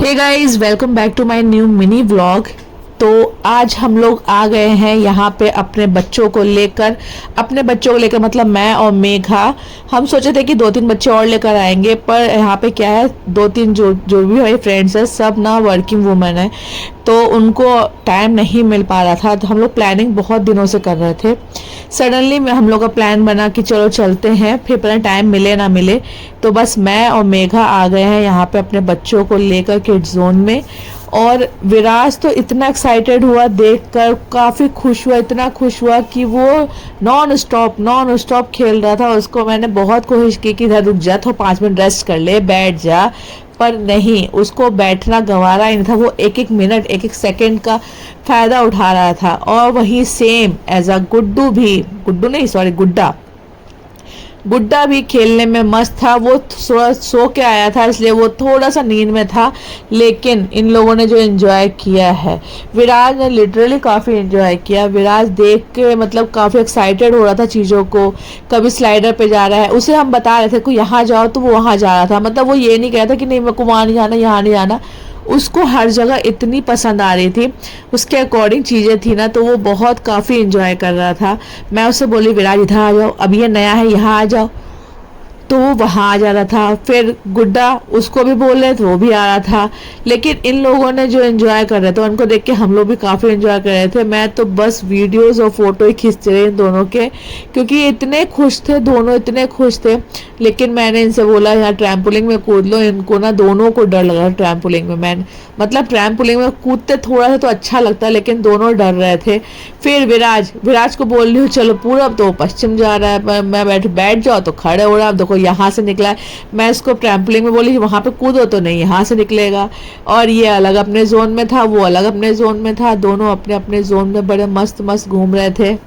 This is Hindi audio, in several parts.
Hey guys, welcome back to my new mini vlog. तो आज हम लोग आ गए हैं यहाँ पे अपने बच्चों को लेकर मतलब मैं और मेघा। हम सोचे थे कि 2-3 बच्चे और लेकर आएंगे, पर यहाँ पे क्या है, 2-3 जो भी हमारे फ्रेंड्स हैं सब ना वर्किंग वुमेन है, तो उनको टाइम नहीं मिल पा रहा था। तो हम लोग प्लानिंग बहुत दिनों से कर रहे थे। सडनली में हम लोग का प्लान बना कि चलो चलते हैं, फिर पता टाइम मिले ना मिले। तो बस मैं और मेघा आ गए हैं यहाँ पे अपने बच्चों को लेकर किड्स जोन में। और विराज तो इतना एक्साइटेड हुआ देखकर, काफ़ी खुश हुआ, इतना खुश हुआ कि वो नॉन स्टॉप खेल रहा था। उसको मैंने बहुत कोशिश की कि इधर रुक जा, तो 5 मिनट रेस्ट कर ले, बैठ जा, पर नहीं, उसको बैठना गवारा ही नहीं था। वो एक एक मिनट एक एक सेकंड का फ़ायदा उठा रहा था। और वही सेम एज अ गुड्डा भी खेलने में मस्त था। वो सो के आया था, इसलिए वो थोड़ा सा नींद में था, लेकिन इन लोगों ने जो एंजॉय किया है, विराज ने लिटरली काफ़ी एंजॉय किया। विराज देख के मतलब काफ़ी एक्साइटेड हो रहा था चीज़ों को। कभी स्लाइडर पे जा रहा है, उसे हम बता रहे थे कि यहाँ जाओ, तो वो वहाँ जा रहा था। मतलब वो ये नहीं कह रहा था कि नहीं मेरे को वहाँ नहीं जाना, यहाँ नहीं जाना। उसको हर जगह इतनी पसंद आ रही थी, उसके अकॉर्डिंग चीज़ें थी ना, तो वो बहुत काफ़ी इंजॉय कर रहा था। मैं उससे बोली विराज इधर आ जाओ, अब ये नया है, यहाँ आ जाओ, तो वो वहाँ आ जा रहा था। फिर गुड्डा उसको भी बोल रहे थे, वो भी आ रहा था। लेकिन इन लोगों ने जो एंजॉय कर रहे थे उनको देख के हम लोग भी काफ़ी एंजॉय कर रहे थे। मैं तो बस वीडियोस और फोटो ही खींचते रहे इन दोनों के, क्योंकि इतने खुश थे, दोनों इतने खुश थे। लेकिन मैंने इनसे बोला यहाँ ट्रैम्पोलिन में कूद लो। इनको ना दोनों को डर लगा ट्रैम्पोलिन में। मैं मतलब ट्रैम्पोलिन में कूदते थोड़ा सा तो अच्छा लगता, लेकिन दोनों डर रहे थे। फिर विराज को बोल रही हूँ चलो पूरब, तो पश्चिम जा रहा है। मैं बैठ जाओ तो खड़े हो रहा है। अब देखो यहाँ से निकला है। मैं इसको ट्रैम्पोलिन में बोली वहाँ पे कूदो, तो नहीं, यहाँ से निकलेगा। और ये अलग अपने जोन में था, वो अलग अपने जोन में था। दोनों अपने अपने जोन में बड़े मस्त मस्त घूम रहे थे।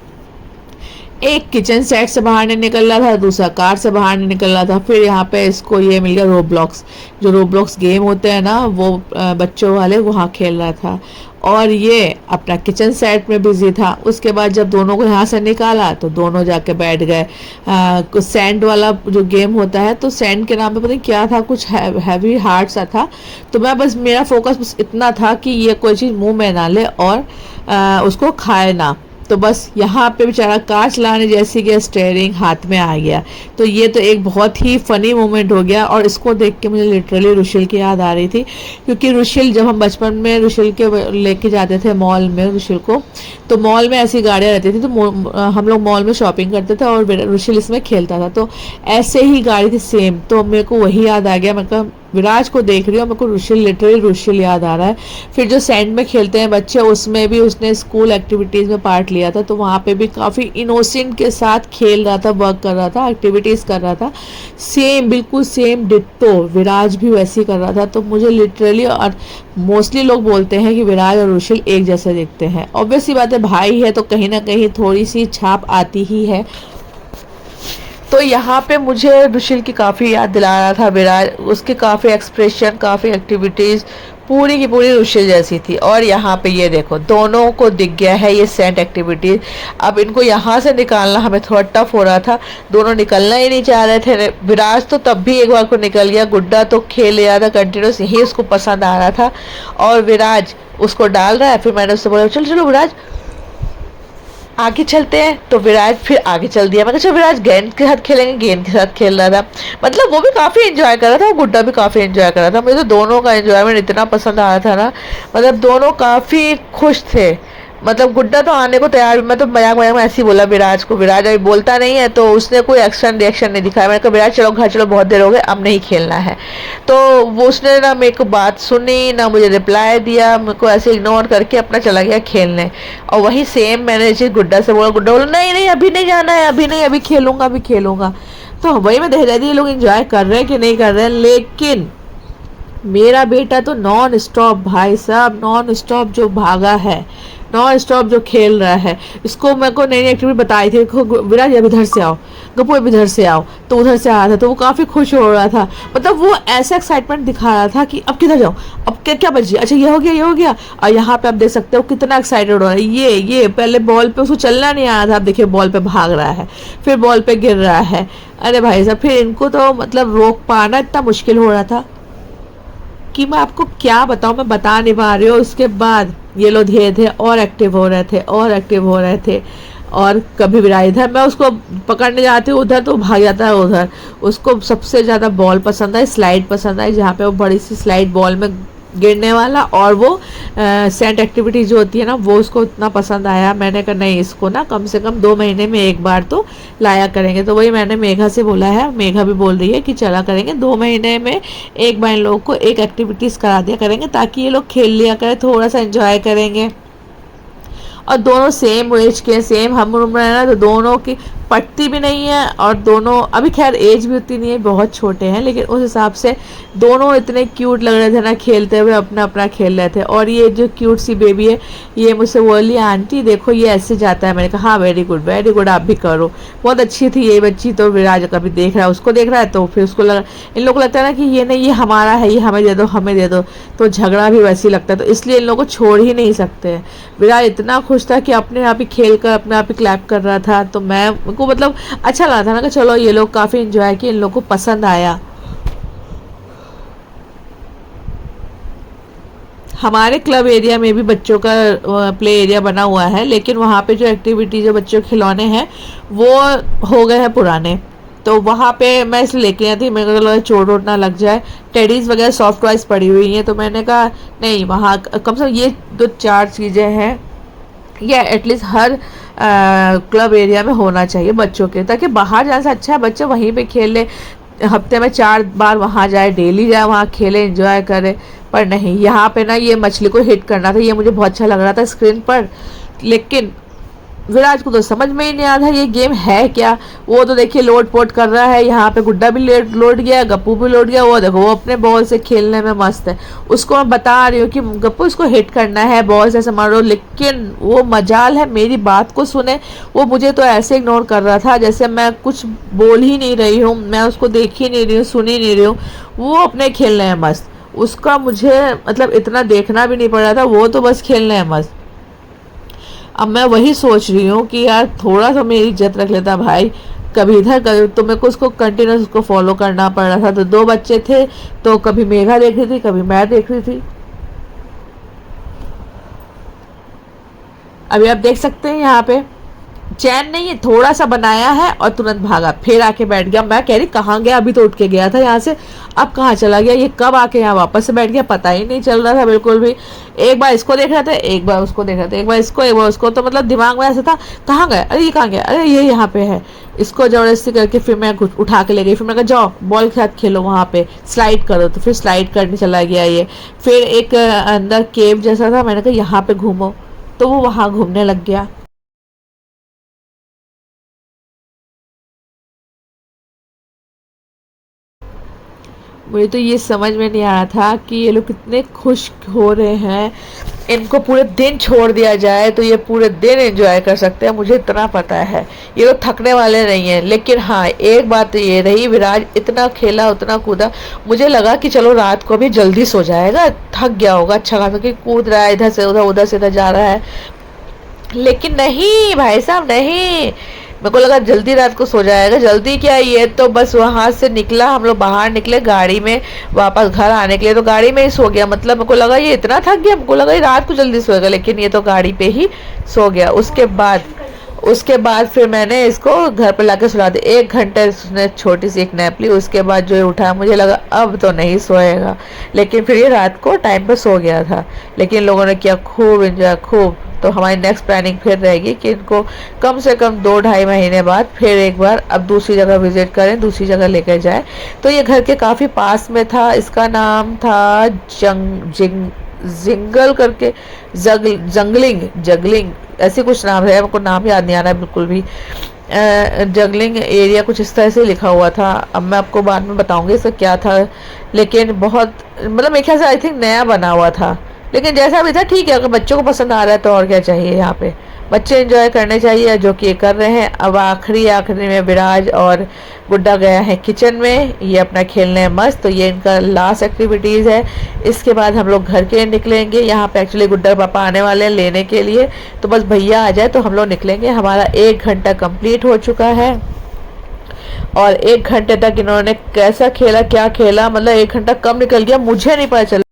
एक किचन सेट से बाहर नहीं निकल रहा था, दूसरा कार से बाहर नहीं निकल रहा था। फिर यहाँ पे इसको ये मिल गया रोब्लॉक्स, जो रोब्लॉक्स गेम होते हैं ना, वो बच्चों वाले, वहाँ खेल रहा था। और ये अपना किचन सेट में बिजी था। उसके बाद जब दोनों को यहाँ से निकाला तो दोनों जाके बैठ गए। कुछ सैंड वाला जो गेम होता है, तो सैंड के नाम पे पता नहीं क्या था, कुछ हैवी हार्ड सा था। तो मैं बस, मेरा फोकस बस इतना था कि ये कोई चीज़ मुंह में ना ले और उसको खाए ना। तो बस यहाँ पे बेचारा कार चलाने जैसी कि स्टेयरिंग हाथ में आ गया। तो ये तो एक बहुत ही फ़नी मोमेंट हो गया। और इसको देख के मुझे लिटरली रुशिल की याद आ रही थी, क्योंकि रुशिल, जब हम बचपन में रुशिल के लेके जाते थे मॉल में रुशिल को, तो मॉल में ऐसी गाड़ियाँ रहती थी, तो हम लोग मॉल में शॉपिंग करते थे और रुशिल इसमें खेलता था। तो ऐसे ही गाड़ी थी सेम, तो मेरे को वही याद आ गया। मैं कहा विराज को देख रही हूँ, मेरे को लिटरली रुशिल याद आ रहा है। फिर जो सैंड में खेलते हैं बच्चे, उसमें भी उसने स्कूल एक्टिविटीज़ में पार्ट लिया था, तो वहाँ पे भी काफ़ी इनोसेंट के साथ खेल रहा था, वर्क कर रहा था, एक्टिविटीज़ कर रहा था। सेम, बिल्कुल सेम डिट्टो विराज भी वैसे ही कर रहा था। तो मुझे लिटरली, और मोस्टली लोग बोलते हैं कि विराज और रुशिल एक जैसे दिखते हैं। ऑब्वियसली बात है, भाई है तो कहीं ना कहीं थोड़ी सी छाप आती ही है। तो यहाँ पे मुझे रुशिल की काफ़ी याद दिला रहा था विराज, उसके काफ़ी एक्सप्रेशन, काफ़ी एक्टिविटीज़ पूरी की पूरी रुशिल जैसी थी। और यहाँ पे ये देखो, दोनों को दिख गया है ये सेंट एक्टिविटीज़। अब इनको यहाँ से निकालना हमें थोड़ा टफ हो रहा था, दोनों निकलना ही नहीं चाह रहे थे। विराज तो तब भी एक बार को निकल गया, गुड्डा तो खेल रहा था कंटिन्यूस, यही उसको पसंद आ रहा था। और विराज उसको डाल रहा है। फिर मैंने उससे बोला चलो चलो विराज आगे चलते हैं, तो विराज फिर आगे चल दिया। मैंने कहा विराज गेंद के साथ खेलेंगे, गेंद के साथ खेल रहा था। मतलब वो भी काफ़ी एंजॉय कर रहा था और गुड्डा भी काफ़ी एंजॉय कर रहा था। मुझे तो दोनों का एंजॉयमेंट इतना पसंद आ रहा था ना, मतलब दोनों काफ़ी खुश थे। मतलब गुड्डा तो आने को तैयार, मैं तो मजाक मजाक में ऐसे ही बोला विराज को। विराज अभी बोलता नहीं है, तो उसने कोई एक्शन रिएक्शन नहीं दिखाया। मैंने कहा विराज चलो घर चलो, बहुत देर हो गए, अब नहीं खेलना है। तो वो उसने ना मेरे को बात सुनी, ना मुझे रिप्लाई दिया, मेरे को ऐसे इग्नोर करके अपना चला गया खेलने। और वही सेम मैंने चीज़ गुड्डा से बोला, गुड्डा बोला नहीं नहीं अभी नहीं जाना है, अभी नहीं, अभी खेलूँगा, अभी खेलूँगा। तो वही मैं देख रही थी ये लोग इंजॉय कर रहे हैं कि नहीं कर रहे हैं। लेकिन मेरा बेटा तो नॉन स्टॉप, भाई साहब नॉन स्टॉप जो भागा है, नॉन स्टॉप जो खेल रहा है। इसको मेरे को नई नई एक्टिविटी बताई थी, विराज अब इधर से आओ, गप्पू अब इधर से आओ, तो उधर से आ रहा था। तो वो काफ़ी खुश हो रहा था। मतलब वो ऐसा एक्साइटमेंट दिखा रहा था कि अब किधर जाओ, अब क्या क्या बच गया, अच्छा ये हो गया, ये हो गया। और यहाँ पे आप देख सकते हो कितना एक्साइटेड हो रहा है। ये पहले बॉल पे उसको चलना नहीं आया था, अब देखिए बॉल पे भाग रहा है, फिर बॉल पे गिर रहा है। अरे भाई साहब, फिर इनको तो मतलब रोक पाना इतना मुश्किल हो रहा था। कि मैं आपको क्या बताऊं, मैं बता नहीं पा रही हूँ। उसके बाद ये लोग धीरे धीरे और एक्टिव हो रहे थे और एक्टिव हो रहे थे। और कभी विराज इधर, मैं उसको पकड़ने जाती हूँ उधर तो भाग जाता है उधर। उसको सबसे ज़्यादा बॉल पसंद आई, स्लाइड पसंद आई, जहाँ पे वो बड़ी सी स्लाइड बॉल में गिरने वाला, और वो सेंट एक्टिविटी जो होती है ना, वो उसको इतना पसंद आया। मैंने कहा नहीं, इसको ना कम से कम 2 महीने में एक बार तो लाया करेंगे। तो वही मैंने मेघा से बोला है, मेघा भी बोल रही है कि चला करेंगे 2 महीने में एक बार इन लोगों को एक एक्टिविटीज़ करा दिया करेंगे, ताकि ये लोग खेल लिया करें, थोड़ा सा एंजॉय करेंगे। और दोनों सेम एज के, सेम हम उम्र है ना, तो दोनों की पटती भी नहीं है। और दोनों अभी खैर एज भी उतनी नहीं है, बहुत छोटे हैं, लेकिन उस हिसाब से दोनों इतने क्यूट लग रहे थे ना, खेलते हुए अपना अपना खेल रहे थे। और ये जो क्यूट सी बेबी है, ये मुझसे बोली आंटी देखो ये ऐसे जाता है। मैंने कहा हाँ वेरी गुड, आप भी करो। बहुत अच्छी थी ये बच्ची। तो विराज कभी देख रहा है, उसको देख रहा है, तो फिर उसको लगा, इन लोग को लगता है ना कि ये नहीं, ये हमारा है, ये हमें दे दो, हमें दे दो। तो झगड़ा भी वैसे ही लगता है, तो इसलिए इन लोगों को छोड़ ही नहीं सकते। विराज इतना खुश था कि अपने आप ही खेल कर अपने आप ही क्लैप कर रहा था। तो मैं को मतलब अच्छा लगा था ना कि चलो ये लोग काफ़ी इंजॉय किए, इन लोग को पसंद आया। हमारे क्लब एरिया में भी बच्चों का प्ले एरिया बना हुआ है, लेकिन वहाँ पे जो एक्टिविटी, जो बच्चों के खिलौने हैं वो हो गए हैं पुराने। तो वहाँ पे मैं इसलिए लेके आई थी, मेरे को लगा चोट वोट ना लग जाए। टेडीज़ वगैरह सॉफ्ट टॉयज पड़ी हुई हैं, तो मैंने कहा नहीं, वहाँ कम से कम ये 2-4 चीज़ें हैं, या एटलीस्ट हर क्लब एरिया में होना चाहिए बच्चों के, ताकि बाहर जाने से अच्छा है बच्चे वहीं पे खेल ले, हफ्ते में 4 बार वहाँ जाए, डेली जाए वहाँ खेले, एंजॉय करे। पर नहीं, यहाँ पे ना ये मछली को हिट करना था, ये मुझे बहुत अच्छा लग रहा था स्क्रीन पर, लेकिन विराज को तो समझ में ही नहीं आ रहा ये गेम है क्या। वो तो देखिए लोड पोट कर रहा है, यहाँ पे गुड्डा भी लोड गया, गप्पू भी लोड गया। वो देखो वो अपने बॉल से खेलने में मस्त है। उसको मैं बता रही हूँ कि गप्पू इसको हिट करना है, बॉल से ऐसे मारो, लेकिन वो मजाल है मेरी बात को सुने। वो मुझे तो ऐसे इग्नोर कर रहा था जैसे मैं कुछ बोल ही नहीं रही हूँ, मैं उसको देख ही नहीं रही हूँ, सुन ही नहीं रही हूँ। वो अपने खेलने में मस्त, उसका मुझे मतलब इतना देखना भी नहीं पड़ रहा था, वो तो बस खेलने में मस्त। अब मैं वही सोच रही हूँ कि यार थोड़ा सा मेरी इज्जत रख लेता भाई, कभी इधर कभी, तो मेरे को उसको कंटिन्यूस उसको फॉलो करना पड़ रहा था। तो 2 बच्चे थे, तो कभी मेघा देख रही थी, कभी मैं देख रही थी। अभी आप देख सकते हैं यहाँ पे चैन नहीं है, थोड़ा सा बनाया है और तुरंत भागा, फिर आके बैठ गया। मैं कह रही कहाँ गया, अभी तो उठ के गया था यहाँ से, अब कहाँ चला गया, ये कब आके यहाँ वापस से बैठ गया, पता ही नहीं चल रहा था बिल्कुल भी। एक बार इसको देख रहा था, एक बार उसको देख रहा था, एक बार इसको, एक बार उसको, तो मतलब दिमाग में ऐसा था कहाँ गया, अरे ये कहाँ गया, अरे ये यहाँ पे है। इसको जबरदस्ती करके फिर मैं उठा के ले गई, फिर मैं कहा जाओ बॉल के साथ खेलो, वहाँ पे स्लाइड करो, तो फिर स्लाइड करने चला गया ये। फिर एक अंदर केव जैसा था, मैंने कहा यहाँ पे घूमो, तो वो वहाँ घूमने लग गया। मुझे तो ये समझ में नहीं आ रहा था कि ये लोग कितने खुश हो रहे हैं। इनको पूरे दिन छोड़ दिया जाए तो ये पूरे दिन एंजॉय कर सकते हैं, मुझे इतना पता है। ये लोग थकने वाले नहीं हैं। लेकिन हाँ, एक बात तो ये रही, विराज इतना खेला, उतना कूदा, मुझे लगा कि चलो रात को भी जल्दी सो जाएगा, थक गया होगा अच्छा खासा, कि कूद रहा है इधर से उधर, उधर से इधर जा रहा है। लेकिन नहीं भाई साहब, नहीं, मेरे को लगा जल्दी रात को सो जाएगा। जल्दी क्या, ये तो बस वहाँ से निकला, हम लोग बाहर निकले गाड़ी में वापस घर आने के लिए, तो गाड़ी में ही सो गया। मतलब मेरे को लगा ये इतना थक गया, मेरे को लगा ये रात को जल्दी सोएगा, लेकिन ये तो गाड़ी पे ही सो गया। उसके बाद फिर मैंने इसको घर पर लाके सुला दिया। 1 घंटे उसने छोटी सी एक नैप ली, उसके बाद जो ये उठा, मुझे लगा अब तो नहीं सोएगा, लेकिन फिर ये रात को टाइम पर सो गया था। लेकिन लोगों ने किया खूब इंजॉय, खूब। तो हमारी नेक्स्ट प्लानिंग फिर रहेगी कि इनको कम से कम 2-2.5 महीने बाद फिर एक बार अब दूसरी जगह विजिट करें, दूसरी जगह लेकर जाएं। तो ये घर के काफ़ी पास में था, इसका नाम था जिंगल करके, जगलिंग ऐसी कुछ नाम है, मेरे को नाम याद नहीं आ रहा है बिल्कुल भी। जगलिंग एरिया कुछ इस तरह से लिखा हुआ था। अब मैं आपको बाद में बताऊंगी इसका क्या था, लेकिन बहुत मतलब मेरे ख्याल से आई थिंक नया बना हुआ था, लेकिन जैसा भी था ठीक है। अगर बच्चों को पसंद आ रहा है तो और क्या चाहिए, यहाँ पे बच्चे एंजॉय करने चाहिए, जो कि ये कर रहे हैं। अब आखिरी में विराज और गुड्डा गया है किचन में, ये अपना खेलने हैं मस्त। तो ये इनका लास्ट एक्टिविटीज़ है। इसके बाद हम लोग घर के निकलेंगे। यहाँ पे एक्चुअली गुड्डा पापा आने वाले हैं लेने के लिए, तो बस भैया आ जाए तो हम लोग निकलेंगे। हमारा 1 घंटा कंप्लीट हो चुका है और 1 घंटे तक इन्होंने कैसा खेला, क्या खेला, मतलब 1 घंटा कब निकल गया मुझे नहीं पता चला।